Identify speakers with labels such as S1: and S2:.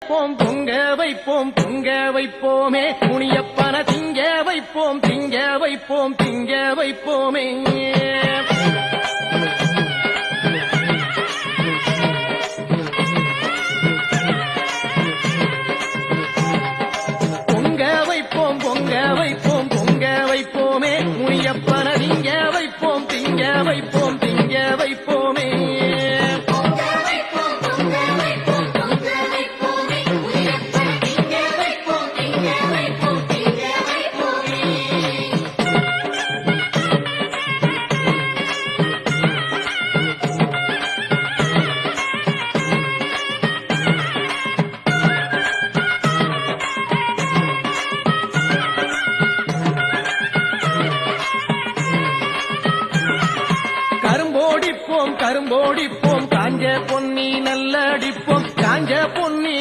S1: பொங்க வைப்போம் பொங்க வைப்போமே முனியப்பன திங்க வைப்போம் திங்க வைப்போம் திங்க வைப்போமே பொங்க வைப்போம் பொங்க வைப்போம் பொங்க வைப்போமே முனியப்பன திங்க வைப்போம் திங்க வைப்போம் திங்க வைப்போமே கரும்போடிப்போம் காஞ்ச பொன்னி நல்லடிப்போம் காஞ்ச பொன்னி